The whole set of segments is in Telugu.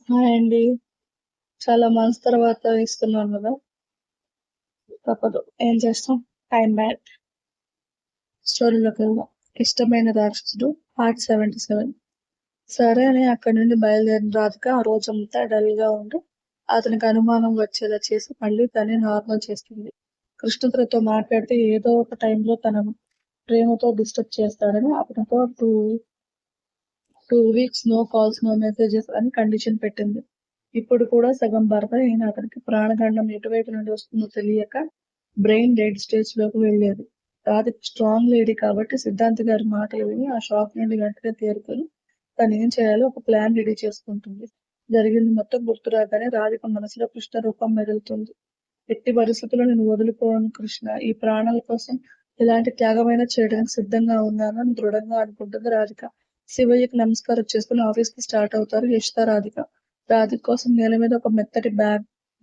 హాయ్ అండి. చాలా మంత్స్ తర్వాత ఇస్తున్నాను గదా! తప్పదు. ఏం చేస్తాం? Time bad. స్టోరీలోకెళ్దాం. ఇష్టమైన రాక్షసుడు పార్ట్ 77. సరే అని అక్కడి నుండి బయలుదేరిన రాధిక ఆ రోజంతా డల్‌గా ఉండి, అతనికి అనుమానం వచ్చేలా చేసి మళ్ళీ తనే నార్మల్ చేస్తుంది. కృష్ణ తనతో మాట్లాడితే ఏదో ఒక టైంలో తనను ప్రేమతో డిస్టర్బ్ చేస్తాడని అతనితో 2 weeks no calls, no messages అని కండిషన్ పెట్టింది. ఇప్పుడు కూడా సగం భర్త అయిన అతనికి ప్రాణగండం ఎటువైపు నుండి వస్తుందో తెలియక బ్రెయిన్ డెడ్ స్టేజ్‌లోకి వెళ్ళేది. రాధిక స్ట్రాంగ్ లేడీ కాబట్టి సిద్ధాంత్ గారి మాటలు విని ఆ షాక్ నుండి వెంటనే తేరుకొని తనేం చేయాలో ఒక ప్లాన్ రెడీ చేసుకుంటుంది. జరిగింది మొత్తం గుర్తు రాగానే రాధిక మనసులో కృష్ణ రూపం మెదులుతుంది. ఎట్టి పరిస్థితుల్లో నేను వదులుకోను కృష్ణ. ఈ ప్రాణాల కోసం ఎలాంటి త్యాగమైనా చేయడానికి సిద్ధంగా ఉన్నానని దృఢంగా అనుకుంటుంది రాధిక. శివయ్యకి నమస్కారం చేసుకుని ఆఫీస్‌కి స్టార్ట్ అవుతారు యషిత, రాధిక. రాధిక కోసం నేల మీద ఒక మెత్తటి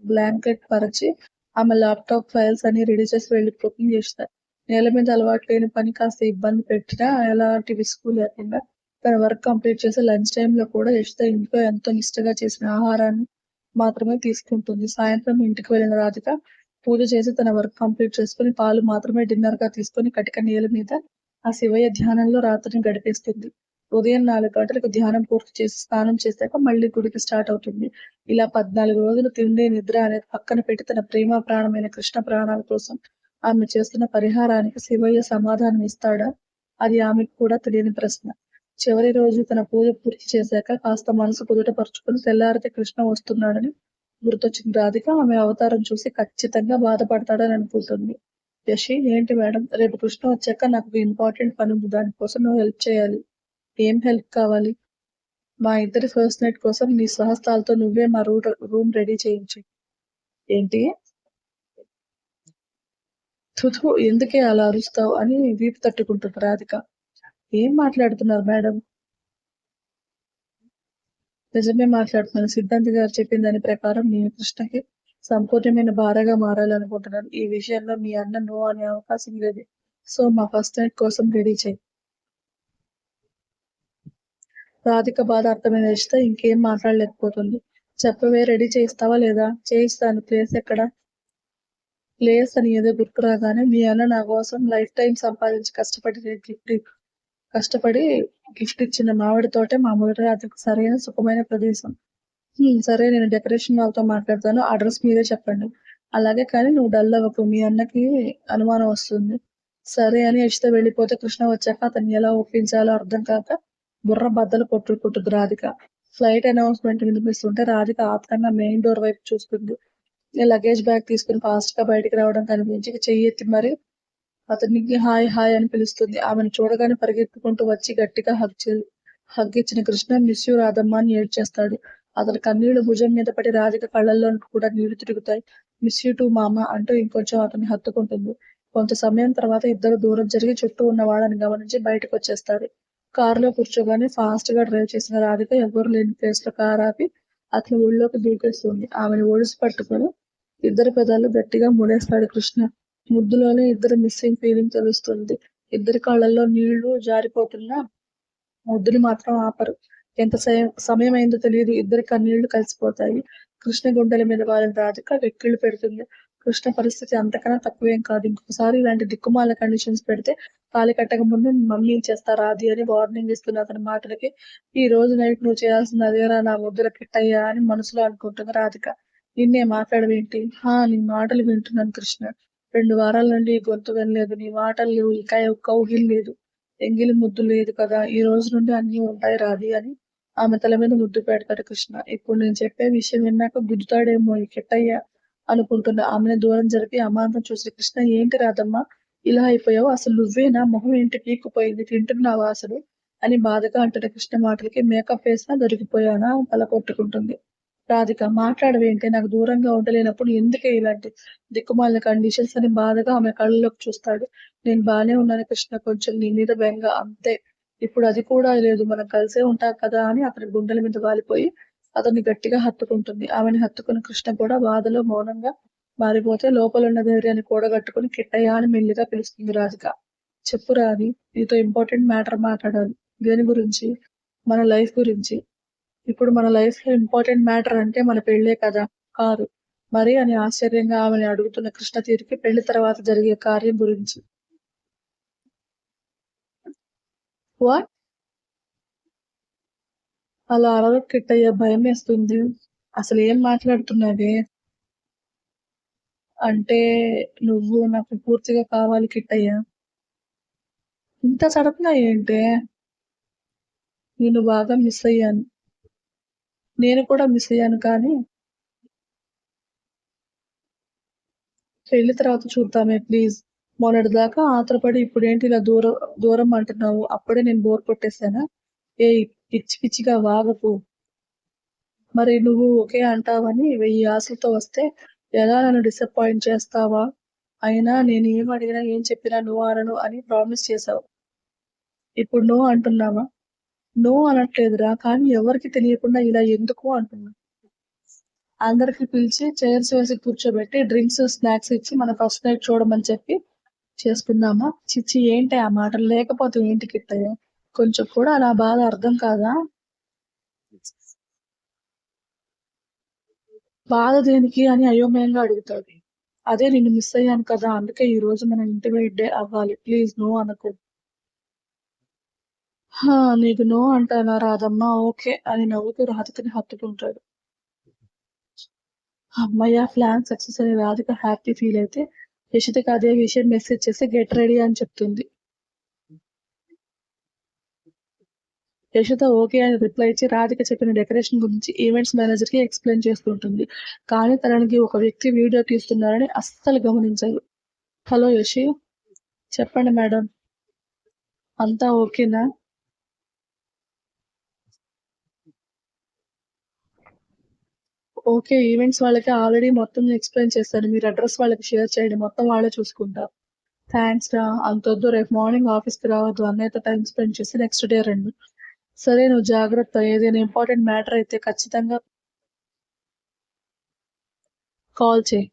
బ్లాంకెట్ పరిచి ఆమె ల్యాప్‌టాప్ ఫైల్స్ అన్ని రెడీ చేసి వెళ్ళిపోతుంది యషిత. నేల మీద అలవాటు లేని పని కాస్త ఇబ్బంది పెట్టినా ఎలాంటి విసుగు లేకుండా తన వర్క్ కంప్లీట్ చేసి లంచ్ టైమ్‌లో కూడా యషిత ఇంట్లో ఎంతో నిష్టగా చేసిన ఆహారాన్ని మాత్రమే తీసుకుంటుంది. సాయంత్రం ఇంటికి వెళ్ళిన రాధిక పూజ చేసి తన వర్క్ కంప్లీట్ చేసుకుని పాలు మాత్రమే డిన్నర్‌గా తీసుకొని కటిక నేల మీద ఆ శివయ్య ధ్యానంలో రాత్రిని గడిపేస్తుంది. ఉదయం 4 గంటలకు ధ్యానం పూర్తి చేసి స్నానం చేశాక మళ్ళీ గుడికి స్టార్ట్ అవుతుంది. ఇలా 14 రోజులు తిండి, నిద్ర అనేది పక్కన పెట్టి తన ప్రేమ ప్రాణమైన కృష్ణ ప్రాణాల కోసం ఆమె చేస్తున్న పరిహారానికి శివయ్య సమాధానం ఇస్తాడా? అది ఆమెకు కూడా తెలియని ప్రశ్న. చివరి రోజు తన పూజ పూర్తి చేశాక కాస్త మనసు కుదుటపరుచుకుని తెల్లారితే కృష్ణ వస్తున్నాడని గుర్తొచ్చిన రాధిక ఆమె అవతారం చూసి ఖచ్చితంగా బాధపడతాడని అనుకుంటుంది. యషి, ఏంటి మేడం, రేపు కృష్ణ వచ్చాక నాకు ఒక ఇంపార్టెంట్ పని ఉంది. దానికోసం నువ్వు హెల్ప్ చేయాలి. ఏం హెల్ప్ కావాలి? మా ఇద్దరి ఫస్ట్ నైట్ కోసం నీ స్వహస్తాలతో నువ్వే మా రూమ్ రెడీ చేయించు. ఏంటి? తుతు, ఎందుకే అలా అరుస్తావు అని వీపు తట్టుకుంటుంది రాధిక. ఏం మాట్లాడుతున్నారు మేడం? నిజమే మాట్లాడుతున్నాను. సిద్ధాంతి గారు చెప్పిన దాని ప్రకారం నేను కృష్ణకి సంపూర్ణమైన భార్యగా మారాలనుకుంటున్నాను. ఈ విషయంలో మీ అన్న నో అనే అవకాశం లేదు. సో మా ఫస్ట్ నైట్ కోసం రెడీ చెయ్యి. రాధిక బాధ అర్థమైన రచిత ఇంకేం మాట్లాడలేకపోతుంది. చెప్పవే, రెడీ చేయిస్తావా లేదా? చేయిస్తాను. ప్లేస్ ఎక్కడ? ప్లేస్ అని ఏదో గుర్తు రాగానే మీ అన్న నా కోసం లైఫ్ టైం సంపాదించి కష్టపడి గిఫ్ట్ ఇచ్చిన మామిడి తోటే మా మొదటి రాత్రికి సరైన సుఖమైన ప్రదేశం. సరే, నేను డెకరేషన్ వాళ్ళతో మాట్లాడతాను. అడ్రస్ మీరే చెప్పండి. అలాగే, కానీ నువ్వు డల్ అవ్వకు. మీ అన్నకి అనుమానం వస్తుంది. సరే అని యషిత వెళ్ళిపోతే కృష్ణ వచ్చాక అతన్ని ఎలా ఒప్పించాలో అర్థం కాక బుర్ర బద్దలు కొట్టుకుంటుంది రాధిక. ఫ్లైట్ అనౌన్స్మెంట్ వినిపిస్తుంటే రాధిక ఆత్రంగా మెయిన్ డోర్ వైపు చూస్తుంది. లగేజ్ బ్యాగ్ తీసుకుని ఫాస్ట్ గా బయటికి రావడం కనిపించి చెయ్యి ఎత్తి మరి అతనికి హాయ్ హాయ్ అని పిలుస్తుంది. ఆమెను చూడగానే పరిగెత్తుకుంటూ వచ్చి గట్టిగా హగ్ ఇచ్చిన కృష్ణ మిస్ యూ రాధమ్మ అని ఏడ్చేస్తాడు. అతని కన్నీళ్లు భుజం మీద పడి రాధిక కళ్ళల్లో కూడా నీళ్లు తిరుగుతాయి. మిస్ యూ టూ మామ అంటూ ఇంకొంచెం అతన్ని హత్తుకుంటుంది. కొంత సమయం తర్వాత ఇద్దరు దూరం జరిగి చుట్టూ ఉన్న వాళ్ళని గమనించి బయటకు వచ్చేస్తారు. కారులో కూర్చోగానే ఫాస్ట్ గా డ్రైవ్ చేసిన రాధిక ఎవరు లేని ప్లేస్ లో కారు ఆపి అతని ఊళ్ళోకి దూకేస్తుంది. ఆమెను ఒడిసి పట్టుకొని ఇద్దరి పెదాలు గట్టిగా ముడేస్తాడు కృష్ణ. ముద్దులోనే ఇద్దరి మిస్సింగ్ ఫీలింగ్ తెలుస్తుంది. ఇద్దరి కళ్ళల్లో నీళ్లు జారిపోతున్నా ముద్దుని మాత్రం ఆపరు. ఎంత సమయం అయిందో తెలియదు. ఇద్దరి కన్నీళ్లు కలిసిపోతాయి. కృష్ణ గుండెల మీద వాలిన రాధిక వెక్కిళ్లు పెడుతుంది. కృష్ణ పరిస్థితి అంతకన్నా తక్కువేం కాదు. ఇంకొకసారి ఇలాంటి దిక్కుమాల కండిషన్స్ పెడితే తాళి కట్టక ముందు మమ్మీ చేస్తారా అది అని వార్నింగ్ ఇస్తున్న అతని మాటలకి ఈ రోజు నైట్ నువ్వు చేయాల్సింది అదేరా నా ముద్దుల కిట్టయ్యా అని మనసులో అనుకుంటుంది రాధిక. నిన్నే మాట్లాడవేంటి? నీ మాటలు వింటున్నాను కృష్ణ. 2 వారాల నుండి ఈ గొంతు వినలేదు. నీ మాటలు లేవు. ఇక కౌగిల్ లేదు. ఎంగిలి ముద్దు లేదు కదా! ఈ రోజు నుండి అన్నీ ఉంటాయి రాధి అని ఆమె తల మీద ముద్దు పెడతాడు కృష్ణ. ఇప్పుడు నేను చెప్పే విషయం విన్నాక గుద్దుతాడేమో ఈ కిట్టయ్య అనుకుంటున్న ఆమెను దూరం జరిపి అమాంతం చూసి కృష్ణ, ఏంటి రాధమ్మ ఇలా అయిపోయావు? అసలు నువ్వేనా? మొహం ఏంటి పీక్కుపోయింది? తింటున్నావా అసలు? అని బాధగా అంటున్న కృష్ణ మాటలకి మేకప్ వేసినా దొరికిపోయానా తల కొట్టుకుంటుంది. రాధిక, మాట్లాడవేంటి? నాకు దూరంగా ఉండలేనప్పుడు ఎందుకే ఇలాంటి దిక్కుమాలిన కండిషన్స్ అని బాధగా ఆమె కళ్ళలోకి చూస్తాడు. నేను బానే ఉన్నాను కృష్ణ, కొంచెం నీ మీద బెంగ అంతే. ఇప్పుడు అది కూడా లేదు. మనం కలిసే ఉంటాం కదా అని అతని గుండెల మీద వాలిపోయి అతన్ని గట్టిగా హత్తుకుంటుంది. ఆమెను హత్తుకున్న కృష్ణ కూడా బాధలో మౌనంగా మారిపోతే లోపలున్న ధైర్యాన్ని కూడగట్టుకుని కిట్టయ్య అని మెల్లిగా పిలుస్తుంది రాధిక. చెప్పు రాధి, నీతో ఇంపార్టెంట్ మ్యాటర్ మాట్లాడాలి. దేని గురించి? మన లైఫ్ గురించి. ఇప్పుడు మన లైఫ్‌లో ఇంపార్టెంట్ మ్యాటర్ అంటే మన పెళ్ళే కదా! కాదు. మరి అని ఆశ్చర్యంగా ఆమెని అడుగుతున్న కృష్ణ తీరుకి పెళ్లి తర్వాత జరిగే కార్యం గురించి. వాట్? అలా అరవకు కిట్టయ్య భయమేస్తుంది. అసలేం మాట్లాడుతున్నావే? అంటే నువ్వు నాకు పూర్తిగా కావాలి కిట్టయ్య. ఇంత సడన్‌గా ఏంటే? నిన్ను బాగా మిస్ అయ్యాను. నేను కూడా మిస్ అయ్యాను కానీ పెళ్లి తర్వాత చూద్దామే ప్లీజ్. మొన్నటిదాకా ఆత్రపడి ఇప్పుడేంటి ఇలా దూరం దూరం అంటున్నావు? అప్పుడే నేను బోర్ కొట్టేసానా? ఏయ్! పిచ్చి పిచ్చిగా వాగకు. మరి నువ్వు ఓకే అంటావని 1000 ఆశలతో వస్తే ఎలా నన్ను డిసప్పాయింట్ చేస్తావా? అయినా నేను ఏం అడిగినా, ఏం చెప్పినా నో అనను అని ప్రామిస్ చేశావు. ఇప్పుడు నో అంటున్నావా? నో అనట్లేదురా. కానీ ఎవరికీ తెలియకుండా ఇలా ఎందుకు అంటున్నా. అందరికి పిలిచి చైర్స్ వేసి కూర్చోబెట్టి డ్రింక్స్, స్నాక్స్ ఇచ్చి మన ఫస్ట్ నైట్ చూడమని చెప్పి చేసుకుందామా? ఛీ! ఏంటే ఆ మాటలు? లేకపోతే ఏంటి కిట్టయ్య? కొంచెం కూడా నా బాధ అర్థం కాదా? బాధ దేనికి అని అయోమయంగా అడుగుతాడు. అదే నిన్ను మిస్ అయ్యాను కదా! అందుకే ఈరోజు మన ఇంటిమేట్ డే అవ్వాలి. ప్లీజ్ నో అనకు. హా! నీకు నో అంటానా రాదమ్మా ఓకే అని నవ్వుతూ రాధికని హత్తుకుంటాడు. హమ్మయ్య! ప్లాన్ సక్సెస్ అని రాధిక హ్యాపీ ఫీల్ అయితే యషితకి అదే విషయం మెసేజ్ చేసి గెట్ రెడీ అని చెప్తుంది. యషిత ఓకే అని రిప్లై ఇచ్చి రాధిక చెప్పిన డెకరేషన్ గురించి ఈవెంట్స్ మేనేజర్‌కి ఎక్స్‌ప్లెయిన్ చేస్తూ ఉంటుంది. కానీ తనకి ఒక వ్యక్తి వీడియో తీస్తున్నారని అస్సలు గమనించదు. హలో యషి! చెప్పండి మేడం. అంతా ఓకేనా? ఓకే. ఈవెంట్స్ వాళ్ళకి ఆల్రెడీ మొత్తం ఎక్స్‌ప్లెయిన్ చేశాను. మీరు అడ్రెస్ వాళ్ళకి షేర్ చేయండి. మొత్తం వాళ్ళే చూసుకుంటారు. థాంక్స్ రా! అంతొద్దు రేపు మార్నింగ్ ఆఫీస్‌కి రావద్దు. అన్నయ్యతో టైమ్ స్పెండ్ చేసి నెక్స్ట్ డే రండి. సరే నువ్వు జాగ్రత్త. ఏదైనా ఇంపార్టెంట్ మ్యాటర్ అయితే ఖచ్చితంగా కాల్ చెయి.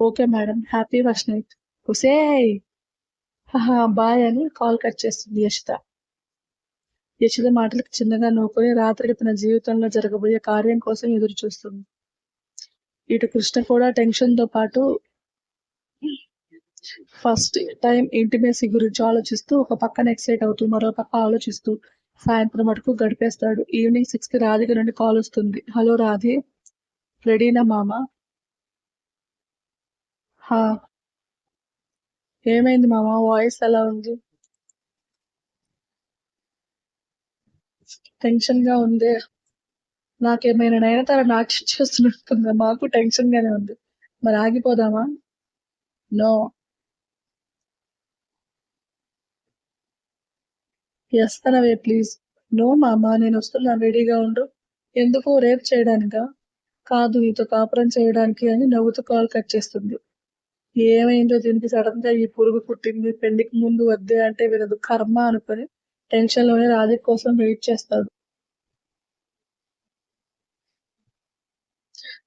Okay madam. Happy first night. ఒసేయ్! హహా! బాయ్ అని కాల్ కట్ చేస్తుంది యషిత. యషిత మాటలకు చిన్నగా నవ్వుకొని రాత్రికి తన జీవితంలో జరగబోయే కార్యం కోసం ఎదురుచూస్తుంది. ఇటు కృష్ణ కూడా టెన్షన్‌తో పాటు ఫస్ట్ టైమ్ ఇంటిమేసీ గురించి ఆలోచిస్తూ ఒక పక్కన ఎక్సైట్ అవుతూ, మరో పక్క ఆలోచిస్తూ సాయంత్రం వరకు గడిపేస్తాడు. ఈవినింగ్ 6కి రాధిక నుండి కాలొస్తుంది. హలో రాధే! రెడీనా మామ? హా! ఏమైంది మామ వాయిస్ ఎలా ఉంది? టెన్షన్‌గా ఉందే. నాకేమైనా నయనతార నాట్యం చేస్తున్నట్టుందా? మాకు టెన్షన్‌గానే ఉంది. మరి ఆగిపోదామా? నో. యెస్ అనవే ప్లీజ్. నో మామ నేనొస్తున్నాను రెడీగా ఉండు. ఎందుకు రేప్ చేయడానికా? కాదు నీతో కాపురం చేయడానికి అని నవ్వుతూ కాల్ కట్ చేస్తుంది. ఏమైందో దీనికి సడన్‌గా ఈ పురుగు పుట్టింది. పెళ్ళికి ముందు వద్దే అంటే వినదు. కర్మ అనుకుని టెన్షన్‌లోనే రాధిక కోసం వెయిట్ చేస్తాడు.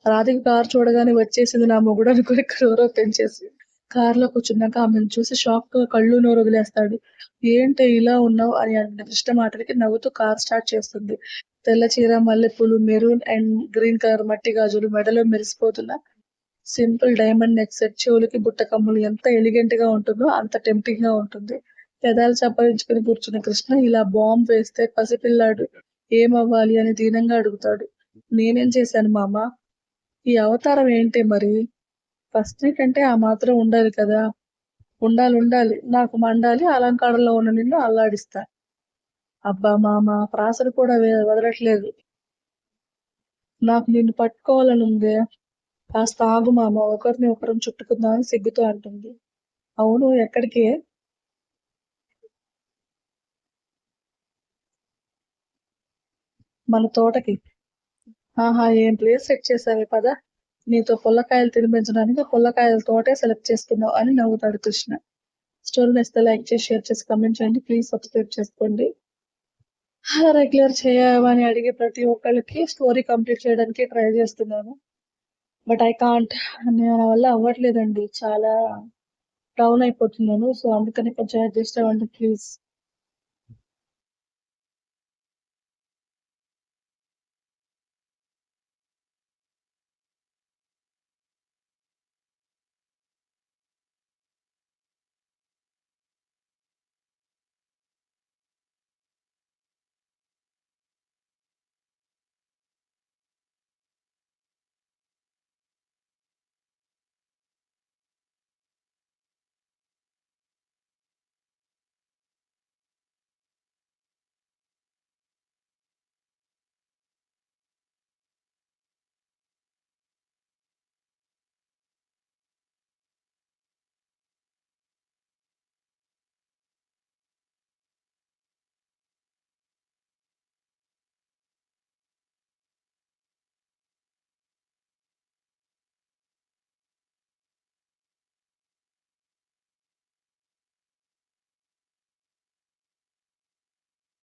రాధిక కారు చూడగానే వచ్చేసింది నా మొగుడు అనుకుని క్రోర పెంచేసి కారులో కూర్చున్నాక ఆమెను చూసి షాక్‌గా కళ్ళు నోరు వదిలేస్తాడు. ఏంటే ఇలా ఉన్నావు అని అడిగిన కృష్ణ మాటలకి నవ్వుతూ కారు స్టార్ట్ చేస్తుంది. తెల్ల చీర, మల్లెపూలు, మెరూన్ అండ్ గ్రీన్ కలర్ మట్టి గాజులు, మెడలో మెరిసిపోతున్న సింపుల్ డైమండ్ నెక్ సెట్, చెవులకి బుట్ట కమ్ములు ఎంత ఎలిగెంట్‌గా ఉంటుందో అంత టెంప్టింగ్‌గా ఉంటుంది. పెదాలు చప్పరించుకుని కూర్చున్న కృష్ణ ఇలా బాంబ్ వేస్తే పసిపిల్లాడు ఏమవ్వాలి అని దీనంగా అడుగుతాడు. నేనేం చేశాను మామ? ఈ అవతారం ఏంటి మరి? ఫస్ట్ నైట్ అంటే ఆ మాత్రం ఉండాలి కదా! ఉండాలి. నాకు మండాలి. అలంకారంలో ఉన్న నిన్ను అల్లాడిస్తా. అబ్బా మామ ప్రాసలు కూడా వదలట్లేదు. నాకు నిన్ను పట్టుకోవాలనుందే. కాస్త ఆగు మామ ఒకరిని ఒకరం చుట్టుకుందాం అని సిగ్గుతో అంటుంది. అవును ఎక్కడికే? మన తోటకి. ఆహా! ఏం ప్లేస్ సెట్ చేశావే పద. నీతో పుల్లకాయలు తినిపించడానికి పుల్లకాయల తోటే సెలెక్ట్ చేసుకున్నావు అని నవ్వుతాడు కృష్ణ. స్టోరీ నచ్చితే లైక్ చేసి, షేర్ చేసి, కామెంట్ చేయండి. ప్లీజ్ సబ్స్క్రైబ్ చేసుకోండి. రెగ్యులర్ చేయమని అడిగే ప్రతి ఒక్కళ్ళకి స్టోరీ కంప్లీట్ చేయడానికి ట్రై చేస్తున్నాను. But I can't. నా వల్ల అవ్వట్లేదండి. చాలా డౌన్ అయిపోతున్నాను. సో, అందుకని కొంచెం అడ్జస్ట్ అవ్వండి ప్లీజ్.